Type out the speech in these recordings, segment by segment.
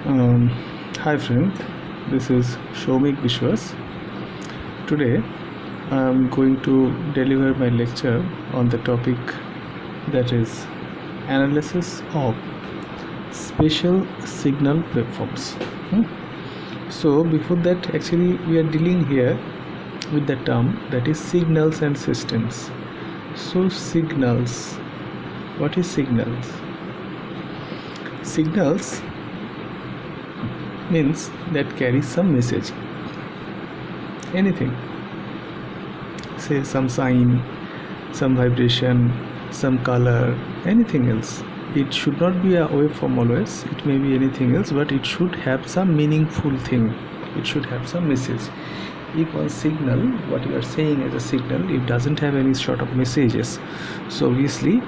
Um, Hi friend, this is Shomik Vishwas. Today I am going to deliver my lecture on the topic that is analysis of special signal waveforms. So before that, actually we are dealing here with the term that is signals and systems. So signals, what is signals? Signals means that carries some message, anything, say some sign, some vibration, some color, anything else. It should not be a waveform always, it may be anything else, but it should have some meaningful thing, it should have some message. If one signal, what you are saying as a signal, it doesn't have any sort of messages, so obviously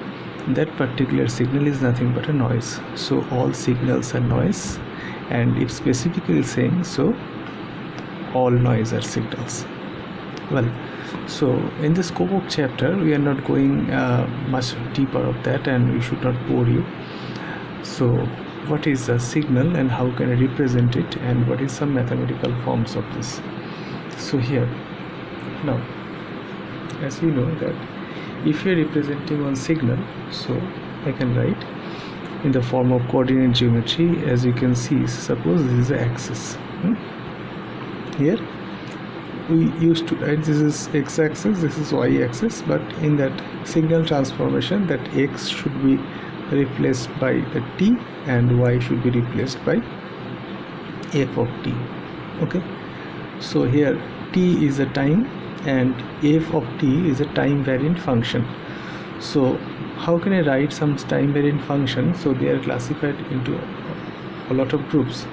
that particular signal is nothing but a noise. So all signals are noise, and if specifically saying so, all noise are signals. Well, so in the scope of chapter we are not going much deeper of that, and we should not bore you. So what is a signal and how can I represent it, and what is some mathematical forms of this? So here now, as we know that if you are representing one signal, so I can write in the form of coordinate geometry. As you can see, suppose this is the axis. Here we used to write this is x-axis, this is y-axis, but in that signal transformation, that x should be replaced by the t and y should be replaced by f of t. Okay, so here t is a time and f of t is a time variant function. So how can I write some time variant function? So they are classified into a lot of groups.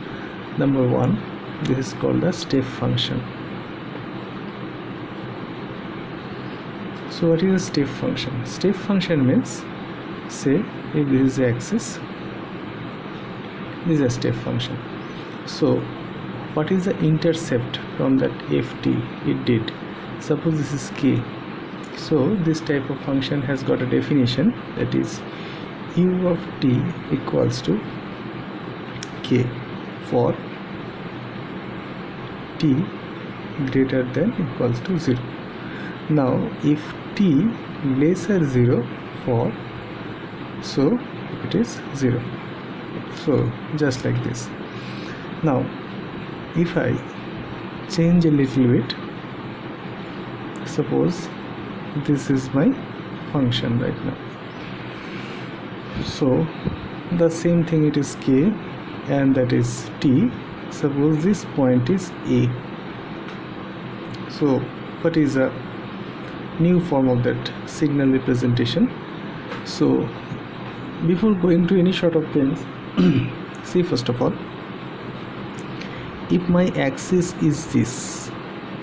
Number one, this is called the step function. So what is a step function? Step function means, say if this is the axis, this is a step function. So what is the intercept from that ft it did? Suppose this is k. So this type of function has got a definition, that is u of t equals to k for t greater than equals to 0. Now if t lesser 0 for, so it is 0. So just like this. Now if I change a little bit, suppose this is my function right now. So the same thing, it is k and that is t. Suppose this point is a. So what is a new form of that signal representation? So before going to any sort of things, see, first of all, if my axis is this,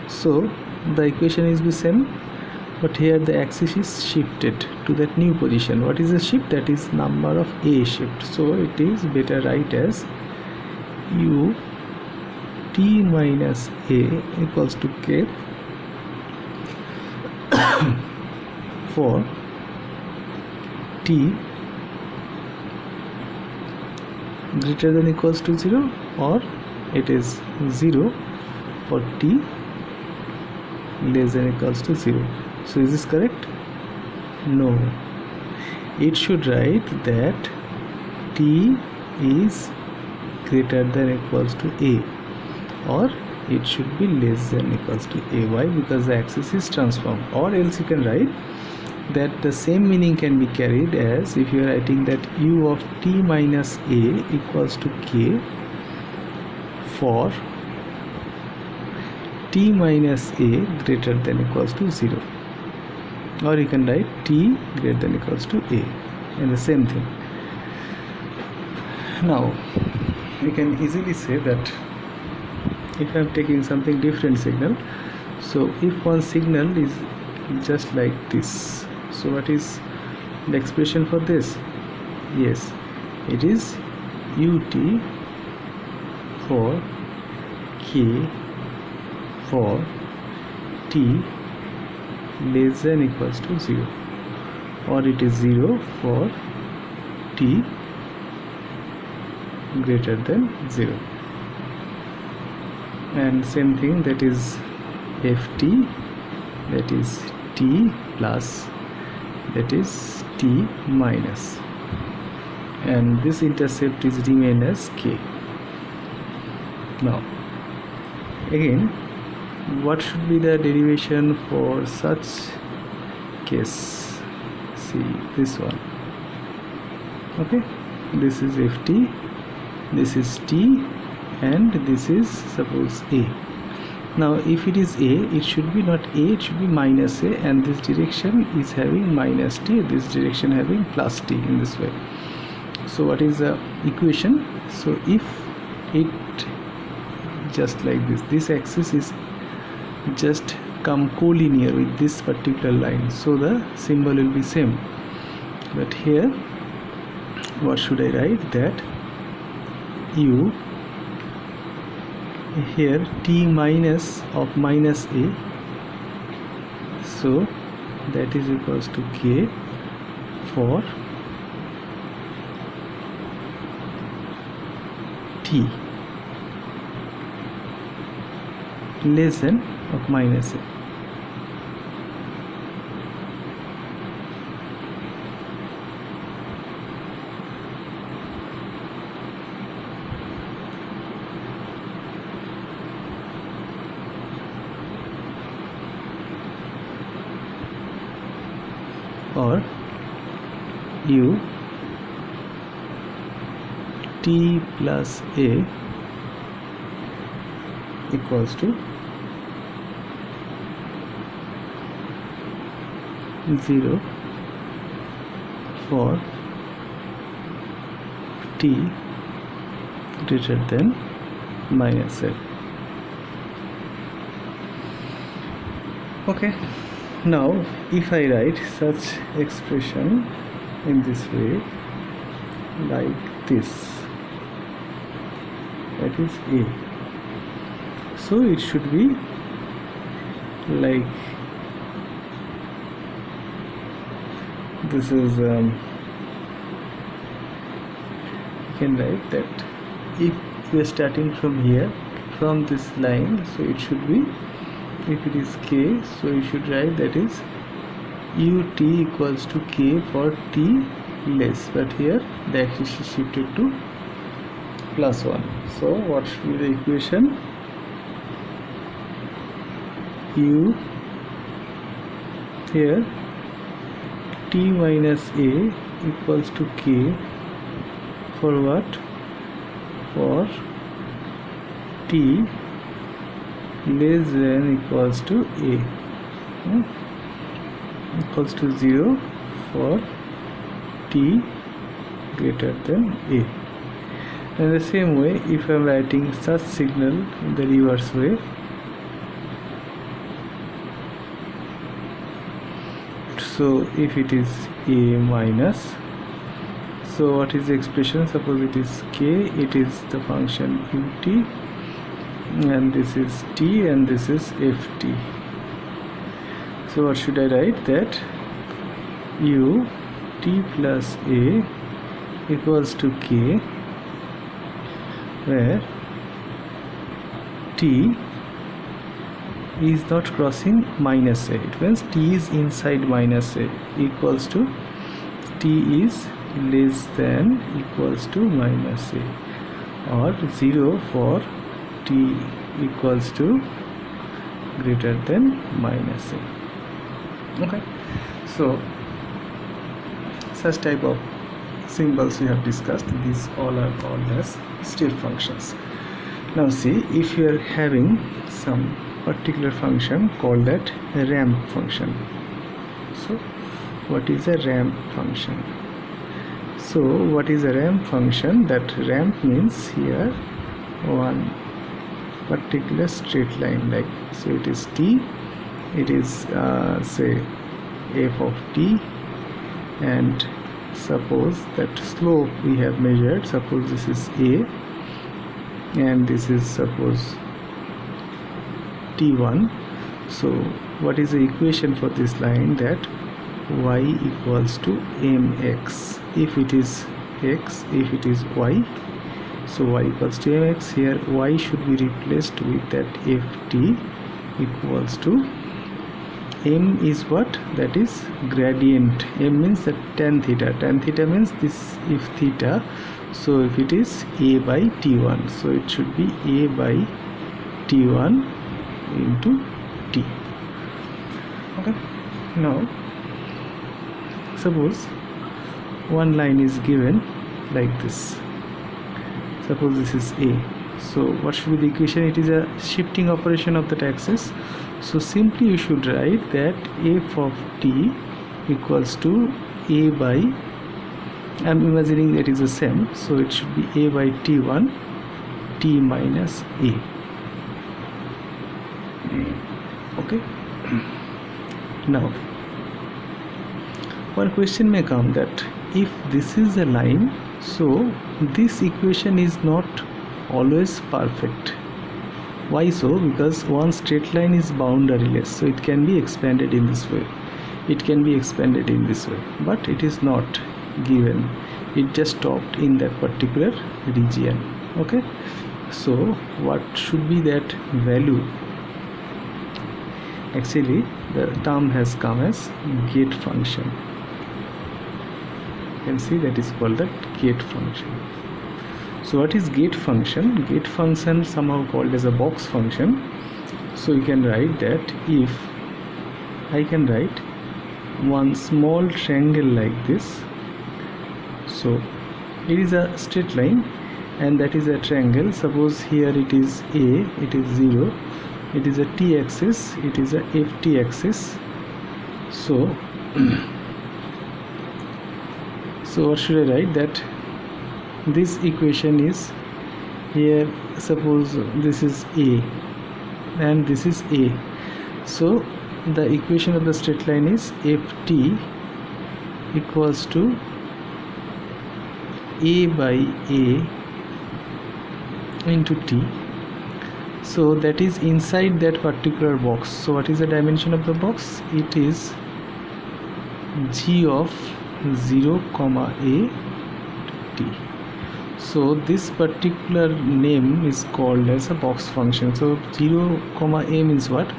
so the equation is the same, but here the axis is shifted to that new position. What is the shift? That is number of a shift. So it is better write as u t minus a equals to k for t greater than equals to 0, or it is 0 for t less than equals to 0. So is this correct? No. It should write that t is greater than equals to a, or it should be less than equals to a. Why? Because the axis is transformed. Or else you can write that the same meaning can be carried as if you are writing that u of t minus a equals to k for t minus a greater than equals to 0, or you can write t greater than equals to a, and the same thing. Now you can easily say that if I am taking something different signal, so if one signal is just like this, so what is the expression for this? Yes, it is ut for k for t less than equals to 0, or it is 0 for t greater than 0. And same thing, that is ft, that is t plus, that is t minus, and this intercept is remain as k. Now again, what should be the derivation for such case? See this one. Okay, this is ft, this is t, and this is suppose a. Now if it is a, it should be not a, it should be minus a, and this direction is having minus t, this direction having plus t, in this way. So what is the equation? So if it just like this axis is just come collinear with this particular line, so the symbol will be same. But here what should I write? That u, here t minus of minus a, so that is equals to k for t less than of minus a. Or u t plus a equals to 0 for t greater than minus a. Okay, now if I write such expression in this way, like this, that is a, so it should be like this is you can write that if we are starting from here, from this line, so it should be, if it is k, so you should write that is ut equals to k for t less, but here the axis is shifted to plus 1. So what should be the equation? U here t minus a equals to k for what? For t less than equals to a, equals to 0 for t greater than a. In the same way, if I am writing such signal in the reverse way, so if it is a minus, so what is the expression? Suppose it is k, it is the function ut, and this is t, and this is ft. So what should I write? That u t plus a equals to k, where t is not crossing minus a, it means t is inside minus a, equals to t is less than equals to minus a, or 0 for t equals to greater than minus a. Okay, so such type of symbols we have discussed, these all are called as step functions. Now see, if you are having some particular function called that ramp function. So what is a ramp function? So what is a ramp function? That ramp means here one particular straight line, like so it is t, it is say f of t, and suppose that slope we have measured, suppose this is a, and this is suppose t1. So what is the equation for this line? That y equals to mx, if it is x, if it is y, So y equals to mx. Here y should be replaced with that ft equals to m is what? That is gradient. M means that tan theta. Tan theta means this if theta. So if it is a by t1, so it should be a by t1 into t. Okay. Now suppose one line is given like this. Suppose this is a. So what should be the equation? It is a shifting operation of that axis. So simply you should write that f of t equals to a by, I am imagining that is the same, so it should be a by t1 t minus a. Okay. Now one question may come that if this is a line, so this equation is not always perfect. Why so? Because one straight line is boundaryless, so it can be expanded in this way, it can be expanded in this way, but it is not given, it just stopped in that particular region. Okay, so what should be that value? Actually the term has come as gate function. You can see that is called the gate function. So what is gate function? Gate function somehow called as a box function. So you can write that if I can write one small triangle like this, so it is a straight line and that is a triangle. Suppose here it is a, it is 0, it is a t-axis, it is a ft axis. So so what should I write? That this equation is here, suppose this is a and this is a, so the equation of the straight line is ft equals to a by a into t. So that is inside that particular box. So what is the dimension of the box? It is g of 0 comma a to t. So this particular name is called as a box function. So 0 comma a means what?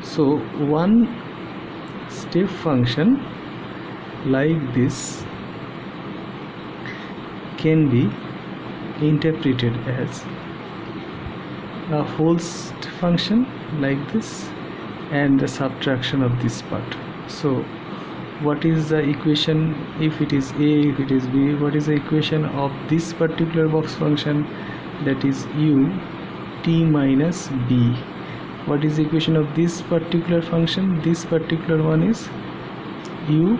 So one step function like this can be interpreted as a whole function like this and the subtraction of this part. So what is the equation? If it is a, if it is b, what is the equation of this particular box function? That is u t minus b. What is the equation of this particular function? This particular one is u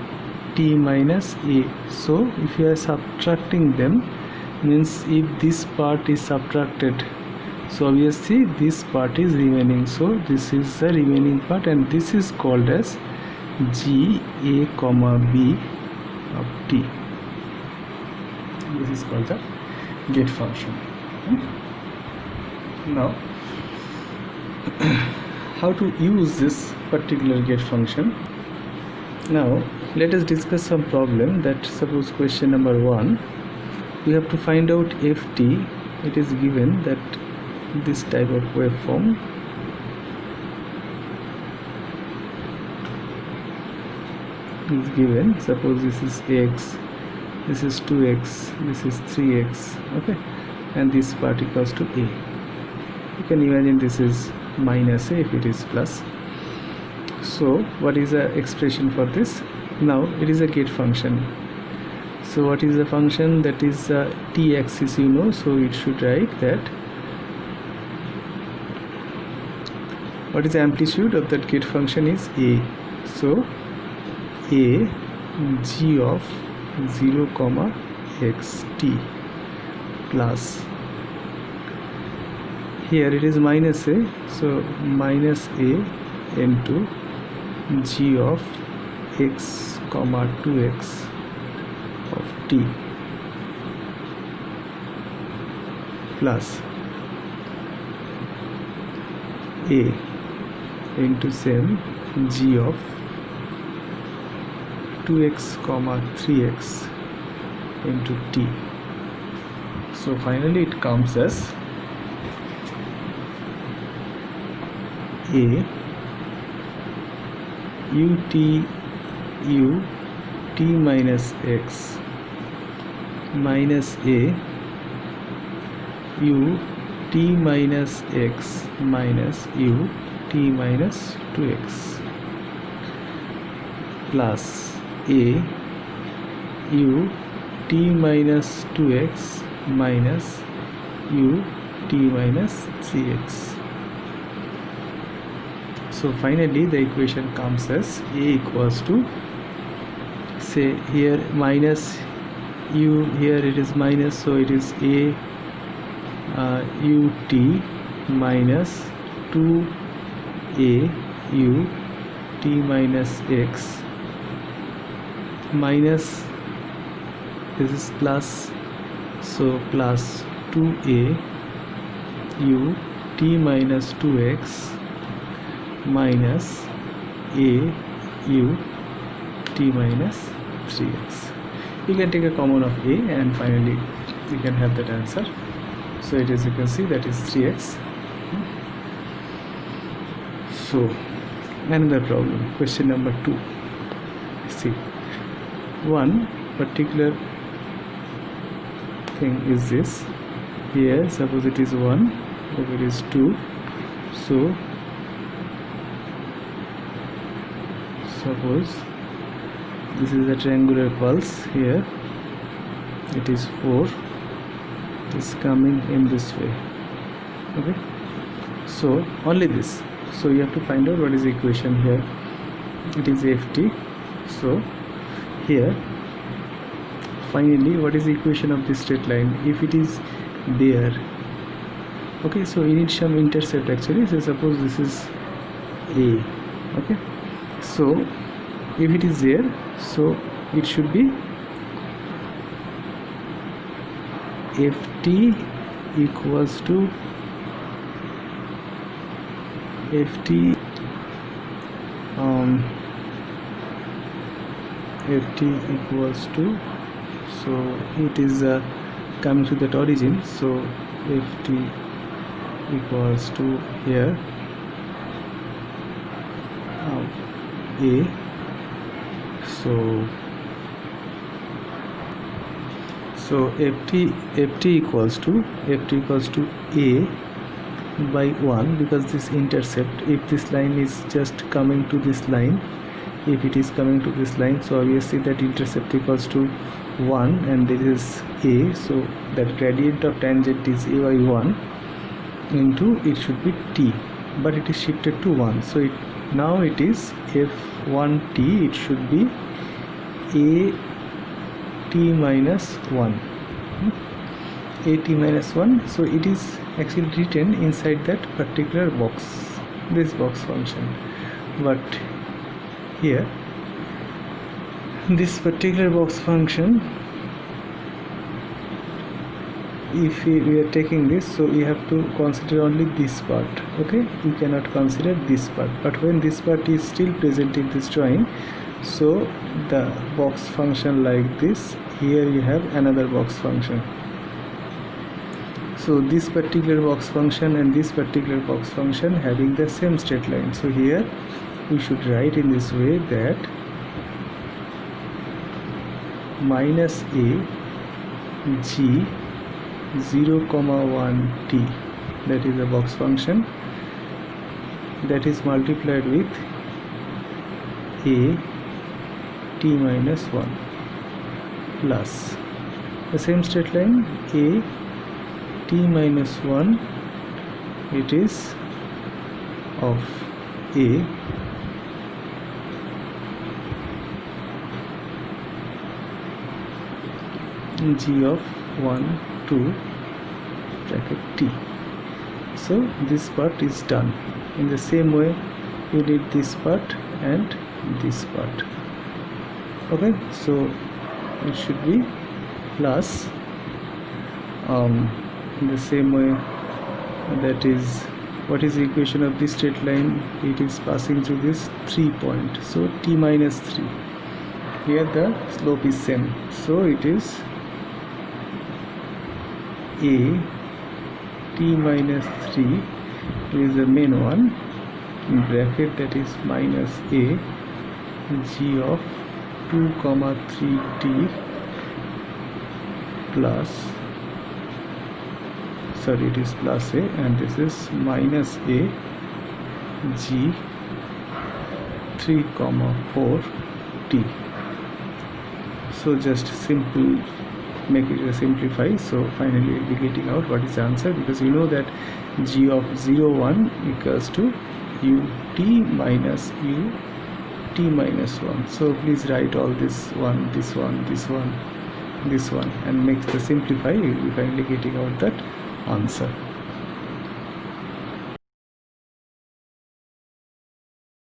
t minus a. So if you are subtracting them, means if this part is subtracted, so obviously this part is remaining, so this is the remaining part and this is called as g a comma b of t. This is called the gate function. Now how to use this particular gate function? Now let us discuss some problem. That suppose question number 1, we have to find out ft. It is given that this type of waveform is given. Suppose this is x, this is 2x, this is 3x, okay, and this part equals to a. You can imagine this is minus a if it is plus. So what is the expression for this? Now it is a gate function. So what is the function? That is t-axis, you know, so it should write that what is the amplitude of that gate function is a. So a g of 0 comma x t plus, here it is minus a, so minus a into g of x comma 2x of t plus a into same g of 2x comma 3x into t. So finally it comes as a u t minus x minus a u t minus x minus u t minus 2x plus a u t minus 2x minus u t minus 3x. So finally the equation comes as a equals to, say here minus u, here it is minus, so it is a ut minus 2a u t minus x minus, this is plus, so plus 2a u t minus 2x minus a u t minus 3x. You can take a common of a and finally you can have that answer. So it is, you can see, that is 3x. So another problem, question number 2. See, one particular thing is this. Here suppose it is 1, if it is 2, so suppose this is a triangular pulse, here it is 4, it is coming in this way. Okay, so only this. So you have to find out what is the equation here. It is ft. So here finally what is the equation of this straight line if it is there? Okay, so you need some intercept actually. So suppose this is a. Okay, so if it is there, so it should be ft equals to ft equals to, so it is coming to that origin, so ft equals to here a, so ft equals to a by 1, because this intercept, if this line is just coming to this line, if it is coming to this line, so obviously that intercept equals to 1 and this is a, so that gradient of tangent is a by 1 into, it should be t, but it is shifted to 1, so now it is f1t, it should be a t minus 1, a t minus 1, so it is actually written inside that particular box, this box function. But here this particular box function, if we are taking this, so we have to consider only this part. Okay, you cannot consider this part, but when this part is still present in this drawing, so the box function like this, here you have another box function. So this particular box function and this particular box function having the same straight line, so here we should write in this way that minus a g 0,1 t, that is a box function that is multiplied with a t minus 1 plus the same straight line a t minus 1, it is of a g of 1 2 bracket t. So this part is done. In the same way you did this part and this part. Okay, so it should be plus in the same way, that is, what is the equation of this straight line? It is passing through this 3 point, so t minus 3. Here the slope is same, so it is a t minus 3 is the main one in bracket, that is minus a g of 2 comma 3 t plus, sorry, it is plus a, and this is minus a g 3 comma 4 t. So just simple, make it a simplify. So finally we'll be getting out what is the answer, because you know that g of 0 1 equals to ut minus ut minus 1. So please write all this one, this one, this one, this one, and make the simplify. You will be finally getting out that answer.